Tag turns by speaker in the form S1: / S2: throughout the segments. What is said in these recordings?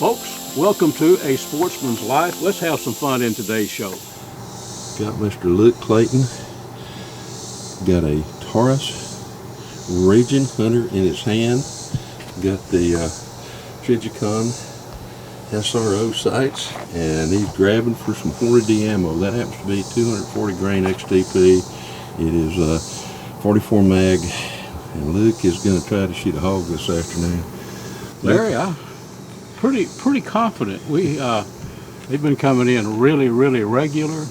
S1: Folks, welcome to A Sportsman's Life. Let's have some fun in today's show.
S2: Got Mr. Luke Clayton. Got a Taurus Ragin Hunter in his hand. Got the TRHP SRO sights, and he's grabbing for some hornady ammo. That happens to be 240 grain XTP. It is 44 mag, and Luke is going to try to shoot a hog this afternoon.
S1: Larry, I'm pretty confident. They've been coming in really regular,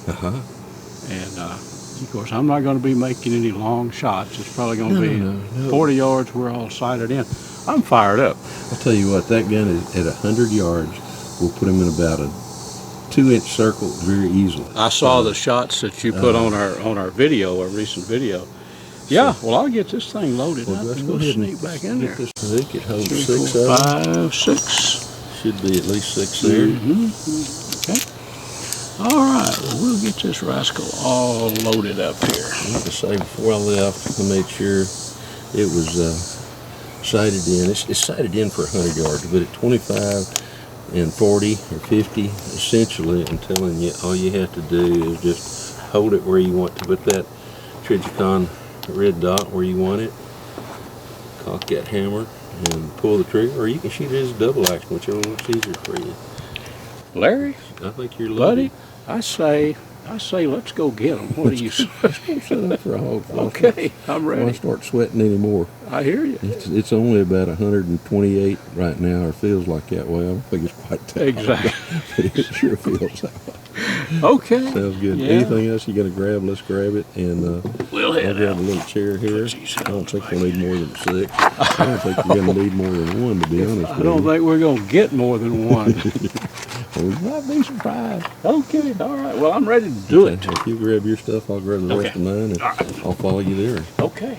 S1: and of course I'm not going to be making any long shots. It's probably going to be 40 yards. We're all sighted in. I'm fired up.
S2: I'll tell you what, that gun is at 100 yards. We'll put him in about a 2-inch circle very easily.
S1: I saw the shots that you put on our video, our recent video. Yeah, well, I'll get this thing loaded up.
S2: Let's
S1: and
S2: go
S1: we'll
S2: ahead
S1: sneak
S2: and
S1: back in there.
S2: I think it holds
S1: 3,
S2: 6
S1: 4,
S2: of them.
S1: 5, 6.
S2: Should be at least 6 there.
S1: Okay. All right. Well, we'll get this rascal all loaded up here.
S2: I have to say, before I left, I made sure it was sighted in. It's sighted in for 100 yards, but at 25 and 40 or 50, essentially, I'm telling you, all you have to do is just hold it where you want to put that TRHP red dot where you want it. Cock that hammer and pull the trigger, or you can shoot it as a double action, whichever one's easier for you.
S1: Larry,
S2: I think you're loaded.
S1: buddy, I say, let's go get them. What do you say?
S2: Let's go set up for a hog.
S1: Okay, I'm ready.
S2: I don't start sweating anymore.
S1: I hear you.
S2: It's only about 128 right now, or feels like that way. I don't think it's quite that.
S1: Exactly.
S2: It sure feels that way.
S1: Okay.
S2: Sounds good.
S1: Yeah.
S2: Anything else you got to grab? Let's grab it. And
S1: We'll head
S2: I'll grab
S1: out.
S2: a little chair here.
S1: These
S2: I don't think
S1: back.
S2: we'll need more than 6. I don't think you're going to need more than 1, to be honest
S1: I
S2: with
S1: don't
S2: you.
S1: think we're going to get more than one.
S2: Well, we might be surprised.
S1: Okay, all right. Well, I'm ready to do it.
S2: If you grab your stuff, I'll grab the rest of mine, and I'll follow you there.
S1: Okay.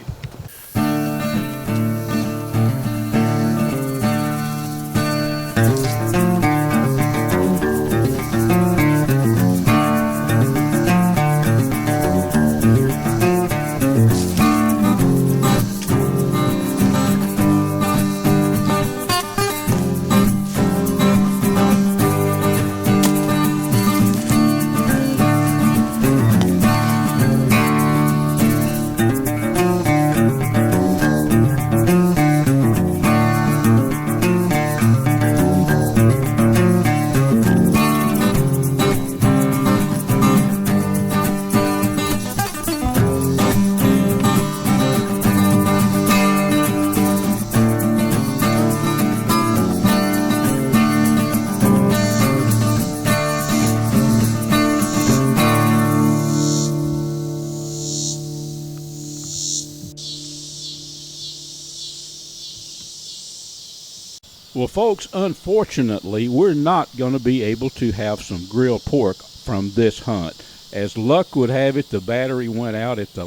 S1: Well, folks, unfortunately, we're not going to be able to have some grilled pork from this hunt. As luck would have it, the battery went out at the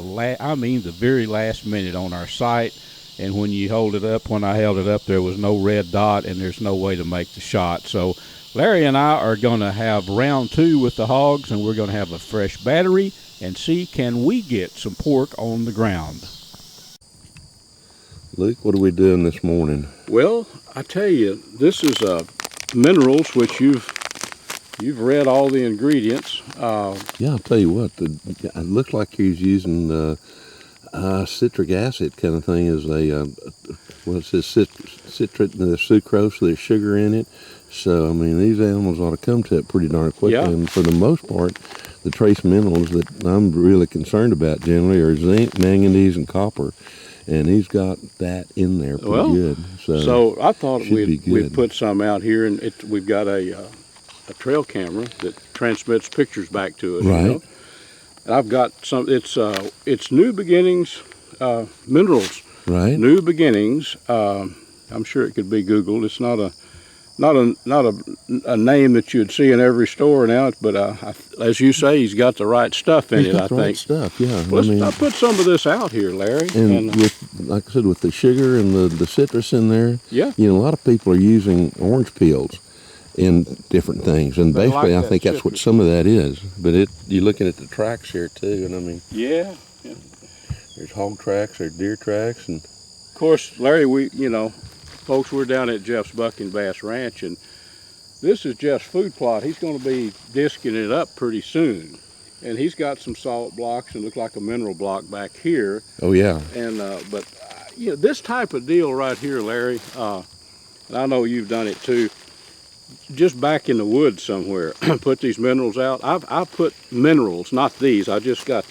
S1: very last minute on our sight. And when you hold it up, when I held it up, there was no red dot, and there's no way to make the shot. So Larry and I are going to have round 2 with the hogs, and we're going to have a fresh battery and see, can we get some pork on the ground.
S2: Luke, what are we doing this morning?
S1: Well, I tell you, this is minerals, which you've read all the ingredients.
S2: Yeah, I'll tell you what. It looked like he was using Citric acid kind of thing is what's this, citric, the sucrose, there's sugar in it. So, I mean, these animals ought to come to it pretty darn quickly.
S1: Yeah.
S2: And for the most part, the trace minerals that I'm really concerned about generally are zinc, manganese, and copper. And he's got that in there pretty good.
S1: So I thought
S2: we'd
S1: put some out here, and we've got a trail camera that transmits pictures back to us.
S2: Right.
S1: You know? And I've got some. It's New Beginnings Minerals.
S2: Right.
S1: New Beginnings. I'm sure it could be Googled. It's not a name that you'd see in every store now, but as you say, he's got the right stuff in it. I think.
S2: Right stuff, yeah.
S1: I put some of this out here, Larry.
S2: And with, like I said, with the sugar and the citrus in there,
S1: yeah.
S2: You know, a lot of people are using orange peels in different things, and basically, I think that's what some of that is. But you're looking at the tracks here too, and I mean,
S1: yeah.
S2: There's hog tracks, there's deer tracks, and
S1: of course, Larry, folks, we're down at Jeff's Buck and Bass Ranch, and this is Jeff's food plot. He's going to be disking it up pretty soon, and he's got some salt blocks and looks like a mineral block back here.
S2: Oh yeah.
S1: And this type of deal right here, Larry, and I know you've done it too. Just back in the woods somewhere, put these minerals out. I put minerals, not these. I just got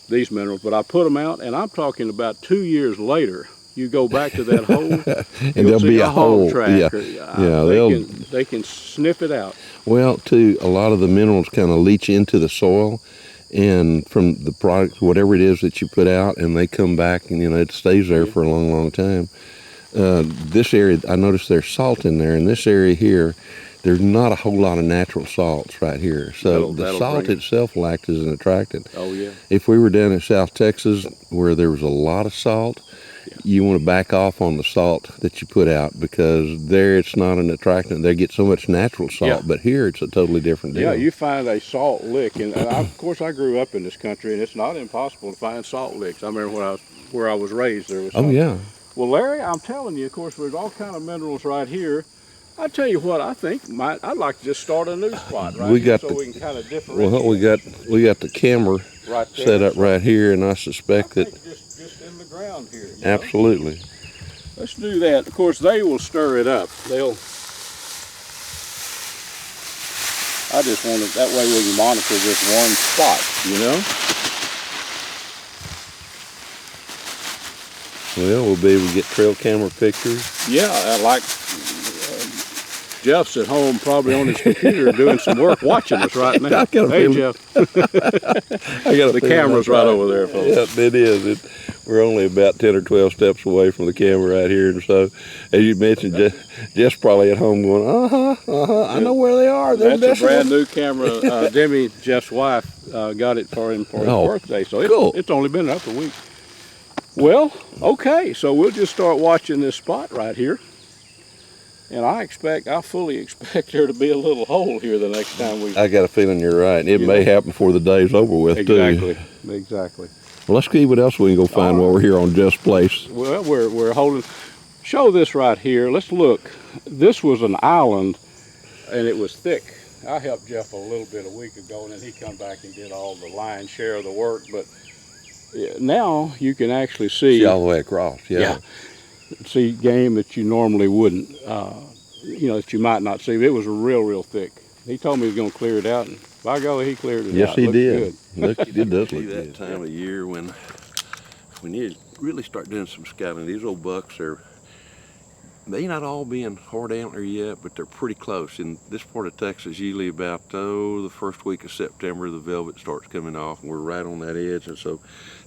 S1: these minerals, but I put them out, and I'm talking about 2 years later. You go back to that hole,
S2: and there'll be a hole.
S1: Track,
S2: yeah,
S1: they can sniff it out.
S2: Well, too, a lot of the minerals kind of leach into the soil, and from the product, whatever it is that you put out, and they come back, and it stays there for a long, long time. This area, I noticed there's salt in there. In this area here, there's not a whole lot of natural salts right here. So the salt itself will act as an attractant.
S1: Oh, yeah.
S2: If we were down in South Texas where there was a lot of salt, you want to back off on the salt that you put out, because there it's not an attractant. They get so much natural salt, but here it's a totally different deal.
S1: Yeah, you find a salt lick, and of course I grew up in this country, and it's not impossible to find salt licks. I remember where I was raised, there was salt.
S2: Oh, yeah.
S1: Well, Larry, I'm telling you, of course, there's all kind of minerals right here. I tell you what, I think I'd like to just start a new spot right here so we can kind of differentiate.
S2: Well, we got the camera
S1: right there,
S2: set up right here, and I suspect that
S1: just in the ground here.
S2: Absolutely.
S1: Let's do that. Of course, they will stir it up. I just want it that way we can monitor this one spot,
S2: Well, we'll be able to get trail camera pictures.
S1: Yeah, like Jeff's at home probably on his computer doing some work watching us right now. Hey, Jeff. The camera's right over there, folks.
S2: Yeah, it is. We're only about 10 or 12 steps away from the camera right here. And so, as you mentioned, Jeff's probably at home going, I know where they are.
S1: That's a brand new camera. Demi, Jeff's wife, got it for him for his birthday. So
S2: cool.
S1: It's only been up a week. Well, okay, so we'll just start watching this spot right here. And I fully expect there to be a little hole here the next time
S2: I got a feeling you're right. It may happen before the day's over with,
S1: Exactly.
S2: Well, let's see what else we can go find while we're here on Jeff's place.
S1: Well, we're holding, show this right here. Let's look. This was an island, and it was thick. I helped Jeff a little bit a week ago, and then he come back and did all the lion's share of the work, but now you can actually see
S2: all the way across. Yeah.
S1: See game that you normally wouldn't, that you might not see. It was real thick. He told me he was going to clear it out, and by golly, he cleared it out.
S2: Yes, he did.
S1: Good.
S2: It does look good. That time of year when you really start doing some scouting, these old bucks may not all be in hard antler yet, but they're pretty close. In this part of Texas, usually about the first week of September, the velvet starts coming off, and we're right on that edge. And so,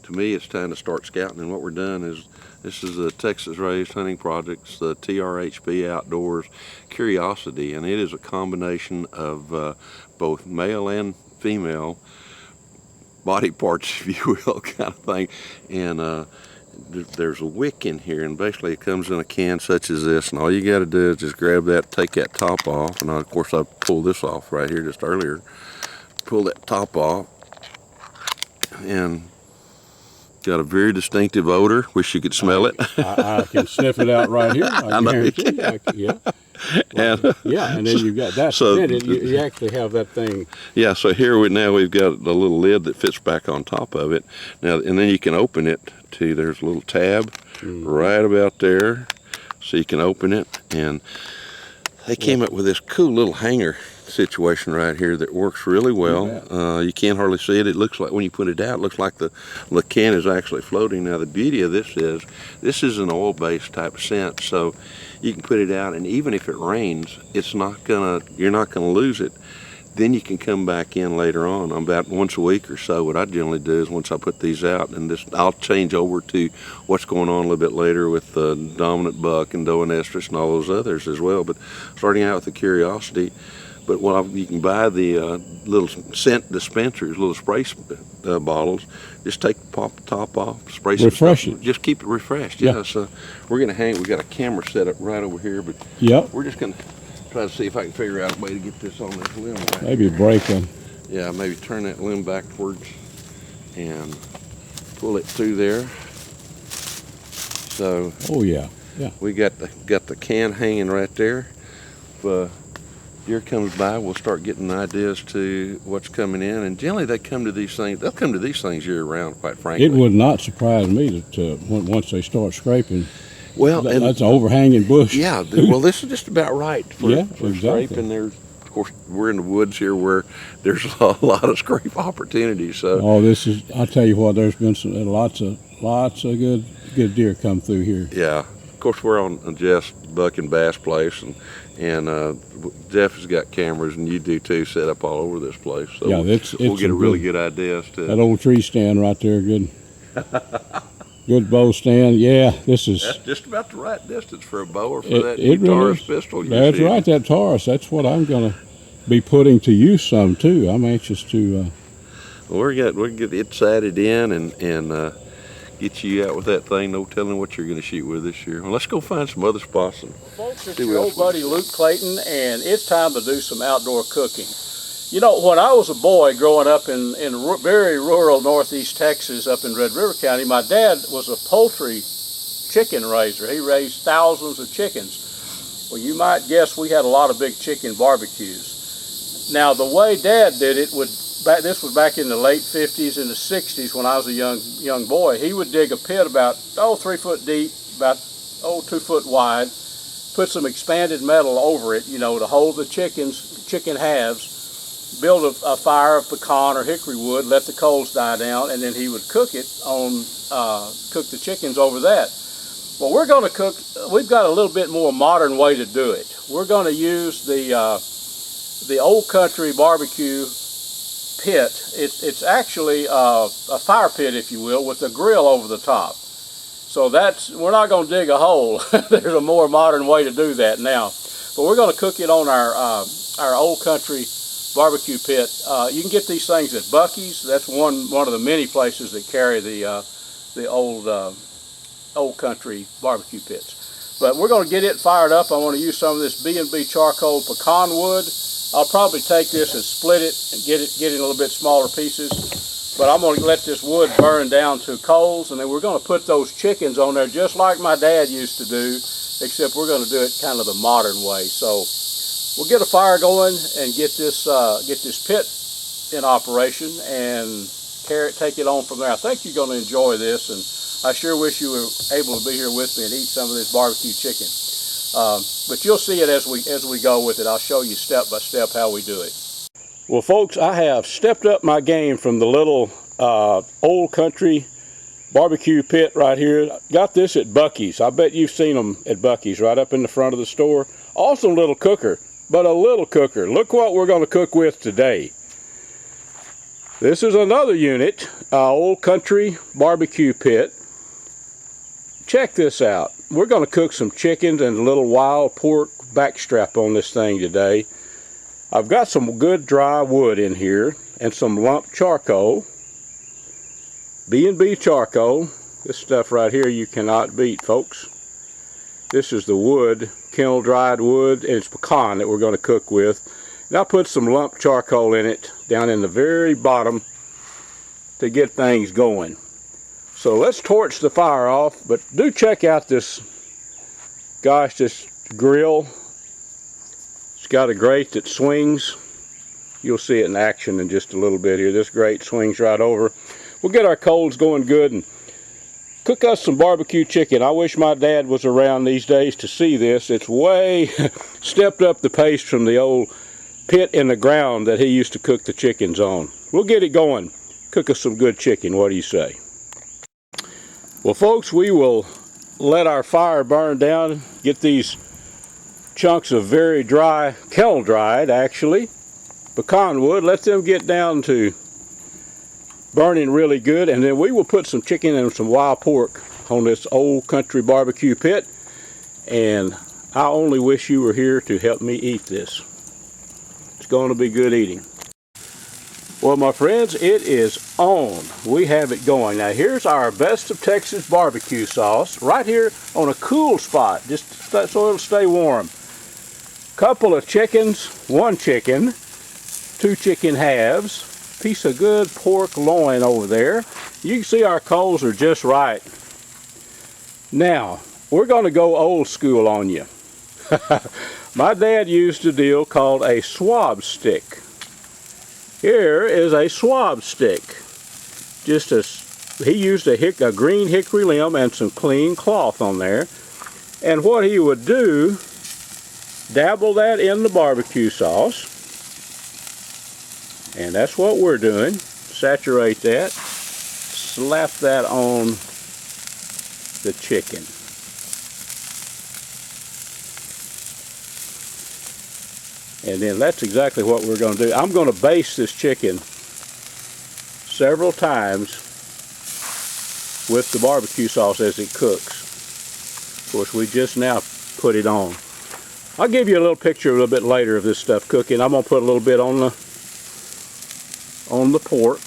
S2: to me, it's time to start scouting. And what we're done is, this is the Texas Raised Hunting Project's the TRHP Outdoors Curiosity, and it is a combination of both male and female body parts, if you will, kind of thing. And there's a wick in here, and basically it comes in a can such as this, and all you got to do is just grab that, take that top off, and of course I pulled this off right here just earlier. Pull that top off, and got a very distinctive odor. Wish you could smell it.
S1: I can sniff it out right here. I know you can. Yeah.
S2: And
S1: yeah, and then you got that.
S2: So
S1: then you actually have that thing.
S2: yeah, so here we've got a little lid that fits back on top of it. Now, and then you can open it to, there's a little tab right about there, so you can open it. And they came up with this cool little hanger situation right here that works really well. You can't hardly see it. It looks like, when you put it out, it looks like the can is actually floating. Now, the beauty of this is an oil-based type of scent, so you can put it out, and even if it rains, you're not gonna lose it. Then you can come back in later on. About once a week or so, what I generally do is, once I put these out, and I'll change over to what's going on a little bit later with the dominant buck and doe and estrus and all those others as well. But starting out with the Curiosity, but you can buy the little scent dispensers, little spray bottles. Just pop the top off, spray some
S1: refresh
S2: stuff.
S1: it.
S2: Just keep it refreshed. Yeah. So we're gonna we got a camera set up right over here, but we're just gonna try to see if I can figure out a way to get this on this limb right
S1: Maybe break them.
S2: Yeah, maybe turn that limb backwards and pull it through there. So we got the can hanging right there. If deer comes by, we'll start getting ideas to what's coming in, and generally they'll come to these things year round, quite frankly.
S1: It would not surprise me that once they start scraping.
S2: Well,
S1: that's an overhanging bush.
S2: Yeah, well, this is just about right for
S1: exactly.
S2: scraping. Of course, we're in the woods here where there's a lot of scrape opportunities. So,
S1: I'll tell you what, there's been lots of good deer come through here.
S2: Yeah, of course, we're on Jeff's buck and bass place, and Jeff has got cameras, and you do too, set up all over this place. So we'll get a really good idea as to
S1: that old tree stand right there. Good. Good bow stand. Yeah, that's
S2: just about the right distance for a bow or for that Taurus pistol.
S1: That's right, that Taurus. That's what I'm going to be putting to use some too. I'm anxious to.
S2: Well, we're going to get it sighted in and get you out with that thing. No telling what you're going to shoot with this year. Well, let's go find some other spots.
S1: Folks, it's your old buddy Luke Clayton, and it's time to do some outdoor cooking. You know, when I was a boy growing up in very rural northeast Texas, up in Red River County, my dad was a poultry chicken raiser. He raised thousands of chickens. Well, you might guess we had a lot of big chicken barbecues. Now, the way Dad did it this was back in the late 50s and the 60s when I was a young boy. He would dig a pit about 3 foot deep, about 2 foot wide, put some expanded metal over it, to hold the chicken halves. Build a fire of pecan or hickory wood, let the coals die down, and then he would cook the chickens over that. Well, we've got a little bit more modern way to do it. We're going to use the old country barbecue pit. It's actually a fire pit, if you will, with a grill over the top. So we're not going to dig a hole. There's a more modern way to do that now. But we're going to cook it on our old country barbecue pit. You can get these things at Buc-ee's. That's one of the many places that carry the old country barbecue pits. But we're going to get it fired up. I want to use some of this B&B charcoal pecan wood. I'll probably take this and split it and get it in a little bit smaller pieces. But I'm going to let this wood burn down to coals, and then we're going to put those chickens on there just like my dad used to do, except we're going to do it kind of the modern way. So we'll get a fire going and get this pit in operation and take it on from there. I think you're going to enjoy this, and I sure wish you were able to be here with me and eat some of this barbecue chicken. But you'll see it as we go with it. I'll show you step by step how we do it. Well, folks, I have stepped up my game from the little old country barbecue pit right here. Got this at Buc-ee's. I bet you've seen them at Buc-ee's right up in the front of the store. Also a little cooker. But a little cooker. Look what we're going to cook with today. This is another unit, old country barbecue pit. Check this out. We're going to cook some chickens and a little wild pork backstrap on this thing today. I've got some good dry wood in here and some lump charcoal. B&B charcoal. This stuff right here you cannot beat, folks. This is the wood, kiln dried wood, and it's pecan that we're going to cook with. And I'll put some lump charcoal in it down in the very bottom to get things going. So let's torch the fire off, but do check out this grill. got a grate that swings. You'll see it in action in just a little bit here. This grate swings right over. We'll get our coals going good and cook us some barbecue chicken. I wish my dad was around these days to see this. It's way stepped up the pace from the old pit in the ground that he used to cook the chickens on. We'll get it going. Cook us some good chicken. What do you say? Well, folks, we will let our fire burn down. Get these chunks of very dry, kettle dried actually, pecan wood. Let them get down to burning really good, and then we will put some chicken and some wild pork on this old country barbecue pit, and I only wish you were here to help me eat this. It's going to be good eating. Well, my friends, it is on. We have it going. Now here's our Best of Texas barbecue sauce right here on a cool spot, just so it'll stay warm. Couple of chickens, one chicken, two chicken halves, piece of good pork loin over there. You can see our coals are just right. Now, we're going to go old school on you. My dad used a deal called a swab stick. Here is a swab stick. He used a green hickory limb and some clean cloth on there. And what he would do, dabble that in the barbecue sauce. And that's what we're doing. Saturate that. Slap that on the chicken. And then that's exactly what we're going to do. I'm going to baste this chicken several times with the barbecue sauce as it cooks. Of course, we just now put it on. I'll give you a little picture a little bit later of this stuff cooking. I'm going to put a little bit on the pork.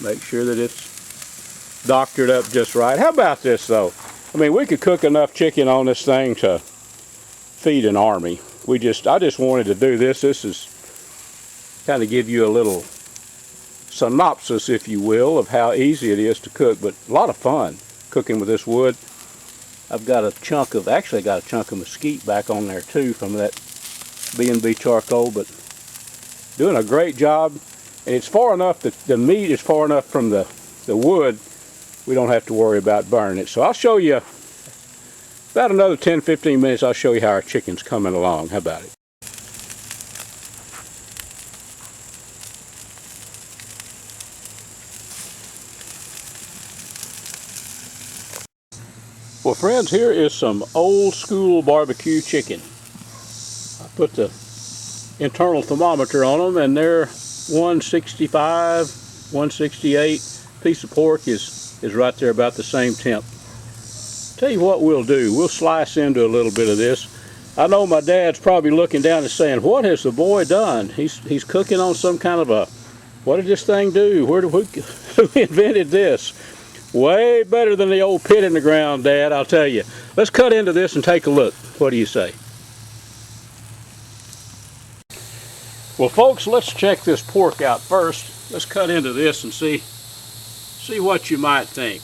S1: Make sure that it's doctored up just right. How about this though? I mean, we could cook enough chicken on this thing to feed an army. I just wanted to do this. This is kind of give you a little synopsis, if you will, of how easy it is to cook, but a lot of fun cooking with this wood. I've got a chunk of mesquite back on there too from that B&B charcoal, but doing a great job. And it's far enough that the meat is far enough from the wood, we don't have to worry about burning it. So I'll show you about another 10-15 minutes. I'll show you how our chicken's coming along. How about it? Well, friends, here is some old school barbecue chicken. I put the internal thermometer on them, and they're 165, 168. Piece of pork is right there about the same temp. Tell you what we'll do. We'll slice into a little bit of this. I know my dad's probably looking down and saying, "What has the boy done? He's cooking on some kind of a, what did this thing do? Who invented this?" Way better than the old pit in the ground, Dad, I'll tell you. Let's cut into this and take a look. What do you say? Well, folks, let's check this pork out first. Let's cut into this and see what you might think.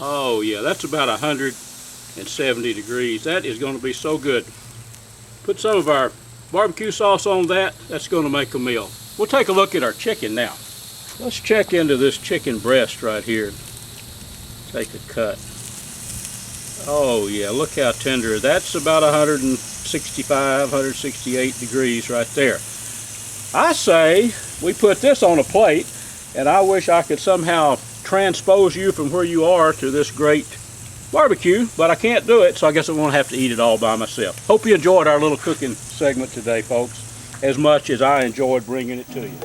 S1: Oh yeah, that's about 170 degrees. That is going to be so good. Put some of our barbecue sauce on that. That's going to make a meal. We'll take a look at our chicken now. Let's check into this chicken breast right here. Take a cut. Oh yeah, look how tender. That's about 165, 168 degrees right there. I say we put this on a plate, and I wish I could somehow transpose you from where you are to this great barbecue, but I can't do it, so I guess I'm going to have to eat it all by myself. Hope you enjoyed our little cooking segment today, folks, as much as I enjoyed bringing it to you.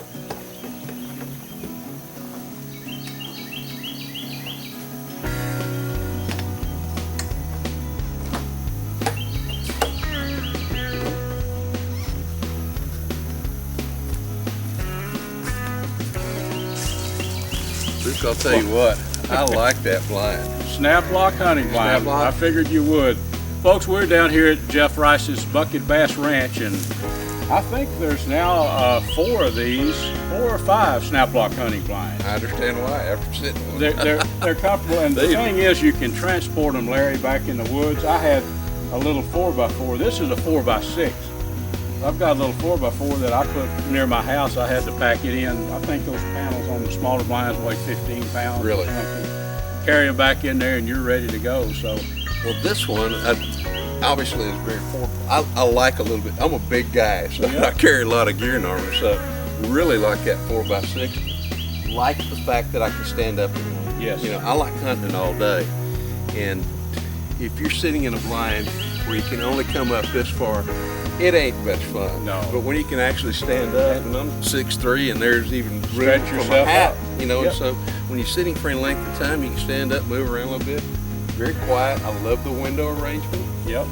S2: Bruce, I'll tell you what, I like that blind.
S1: Snap lock hunting blind.
S2: Snap lock.
S1: I figured you would. Folks, we're down here at Jeff Rice's Bucket Bass Ranch, and I think there's now 4 of these 4 or 5 snap lock hunting blinds.
S2: I understand why after sitting on
S1: They're comfortable, and the thing is, you can transport them, Larry, back in the woods. I had a little 4x4. This is a 4x6. I've got a little 4x4 that I put near my house. I had to pack it in. I think those panels on the smaller blinds weigh 15 pounds.
S2: Really?
S1: Or something. Carry them back in there, and you're ready to go. So,
S2: well, this one obviously is very portable. I like a little bit. I'm a big guy, so I carry a lot of gear and armor. So, really like that 4x6. Like the fact that I can stand up in one.
S1: Yes.
S2: You know, I like hunting all day, and if you're sitting in a blind where you can only come up this far, it ain't much fun.
S1: No.
S2: But when you can actually stand up, and I'm 6'3", and there's even room
S1: Stretch
S2: for
S1: yourself
S2: my hat,
S1: out.
S2: you know,
S1: Yep.
S2: and so when you're sitting for any length of time, you can stand up, move around a little bit. Very quiet. I love the window arrangement.
S1: yep.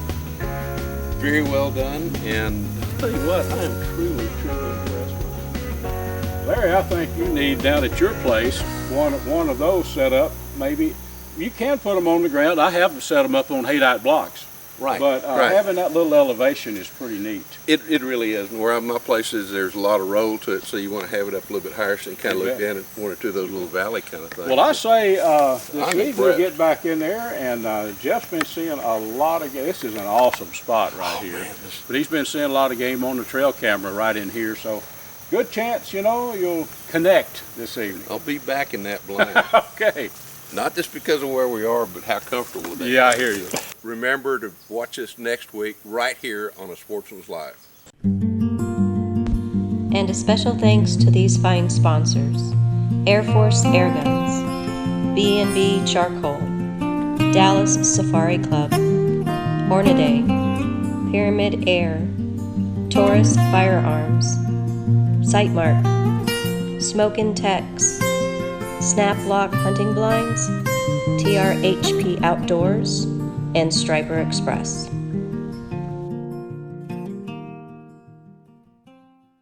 S2: Very well done, and I'll tell you what, I am truly, truly impressed with it.
S1: Larry, I think you need down at your place one of those set up. Maybe you can put them on the ground. I have set them up on haydite blocks.
S2: Right.
S1: But
S2: right.
S1: having that little elevation is pretty neat.
S2: It really is. And where my place is, there's a lot of roll to it, so you want to have it up a little bit higher so you kind of
S1: You
S2: look
S1: bet.
S2: down at one or two of those little valley kind of things.
S1: Well, I say this
S2: I'm
S1: week we'll
S2: impressed.
S1: get back in there, and Jeff's been seeing a lot of game. This is an awesome spot right here.
S2: Man,
S1: But he's been seeing a lot of game on the trail camera right in here, so good chance, you'll connect this evening.
S2: I'll be back in that blind.
S1: Okay.
S2: Not just because of where we are, but how comfortable it is.
S1: Yeah, I hear you.
S2: Remember to watch us next week right here on A Sportsman's Life.
S3: And a special thanks to these fine sponsors: Air Force Air Guns, B&B Charcoal, Dallas Safari Club, Hornaday, Pyramid Air, Taurus Firearms, Sightmark, Smokin' Tex, Snap Lock Hunting Blinds, TRHP Outdoors, and Striper Express.